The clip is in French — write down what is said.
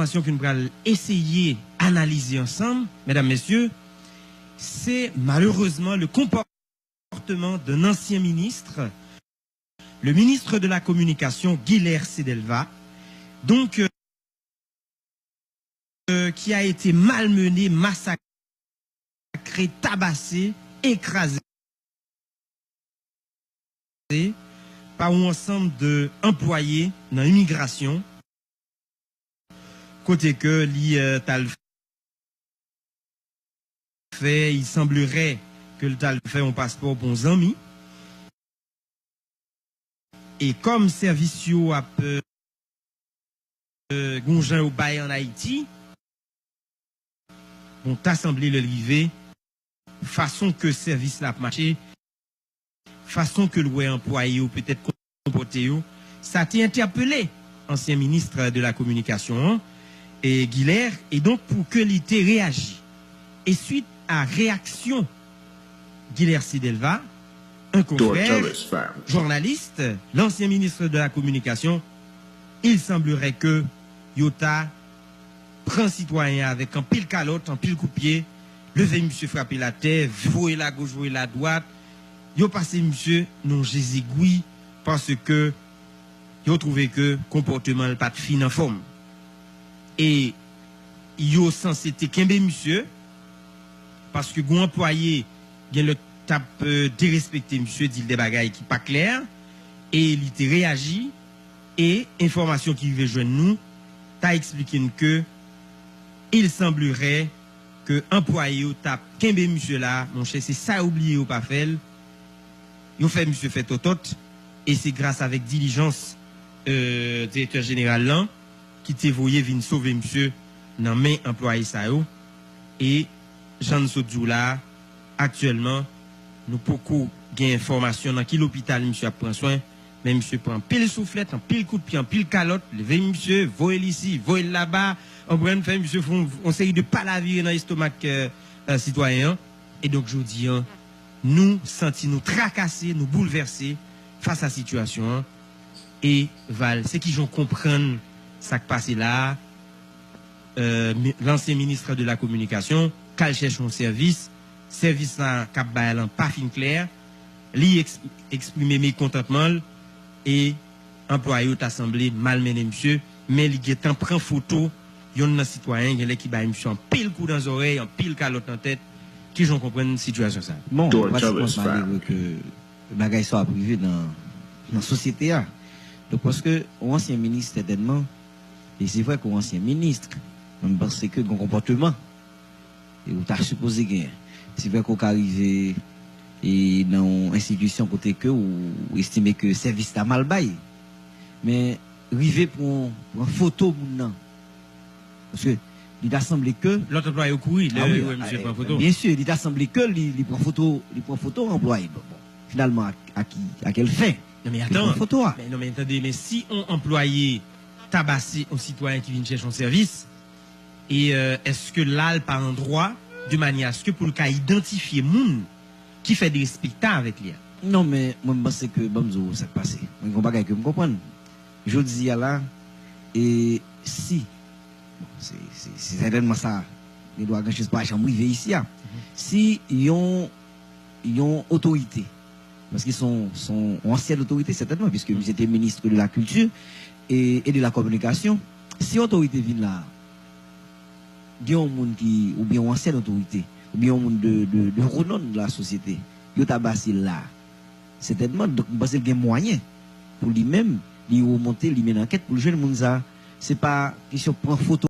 que nous allons essayer d'analyser ensemble, mesdames, messieurs, c'est malheureusement le comportement d'un ancien ministre, le ministre de la Communication, Guilher Sedelva, donc qui a été malmené, massacré, tabassé, écrasé par un ensemble d'employés dans l'immigration, côté que il semblerait que le tal fait un passeport pour nos amis. Et comme service a gonjan au bail en Haïti, on t'a semblé le river, façon que service l'a marché, façon que le employé ou peut-être comporté, ça t'a interpellé, ancien ministre de la Communication, et Guilher, et donc pour que l'ité réagit. Et suite à réaction, Guilher Sedelva, un confrère, journaliste, l'ancien ministre de la Communication, il semblerait que Yota prend citoyen avec un pile calotte, un pile coup-pied, levé monsieur frapper la terre, vouer la gauche, vouer la droite, yo passé monsieur non jéségoui parce que yo trouvé que comportement pas de fin en forme. Et yo censé te kembe monsieur parce que gon employé gen le tape dérespecter monsieur dit des bagailles qui pas clair et il était réagi et information qui veut joindre nous t'a expliqué que il semblerait que employé ou tape kembe monsieur là mon cher c'est ça oublié ou pas fait yo fait monsieur fait totot et c'est grâce avec diligence directeur général là qui t'est voyé vinn sauver monsieur dans main employé ça yo et Jean Sodjou là actuellement nous beaucoup gain information dans qui l'hôpital monsieur prend soin mais monsieur prend pile soufflette en pile coup de pied en pile calotte lever monsieur voyer ici voyer là-bas on prend fait monsieur on série de palavier dans l'estomac citoyen et donc je dis nous sentis nous tracasser nous bouleverser face à la situation et Val c'est qui j'en comprendre ça qui passe là l'ancien ministre de la Communication qu'elle cherche un service là cap balan pas fin clair li exprimer mécontentement et employé t'a semblé malmené monsieur mais li getan prend photo yon citoyen qui ba monsieur en pile coup dans les oreilles en pile calotte en tête qui j'en comprendre situation ça bon malheureux que bagay soit privé dans société a donc parce que ancien ministre certainement et c'est vrai qu'un ancien ministre on pense que un comportement et on t'a supposé gagner c'est vrai qu'on arrive et dans institution côté que ou estimer que service t'a mal bail mais river pour une photo non parce que il a semblé que l'autre employé au courir monsieur prend photo bien sûr il a semblé que il prend photo employé bon, finalement à quelle fin non mais attends photo mais non mais attendez mais si on employé tabasser un citoyen qui vient chercher un service et est-ce que là par un droit de manière à ce que pour le cas identifier moun qui fait des spectacles avec lui non mais moi je pense que Bamzo ça passé moi on bagay que me comprendre je dis là et si bon, c'est certainement ça il doit quelque chose pas chambre ici si yon autorité parce qu'ils sont anciennes autorités certainement puisque vous étiez ministre de la culture et de la communication si autorité vient là il y a un monde qui ou bien ancienne autorité ou bien un monde de renom de la société yo tabassé là certainement donc parce qu'il y a moyen pour lui-même lui remonter lui mener enquête pour le jeune monde ça c'est pas question prendre photo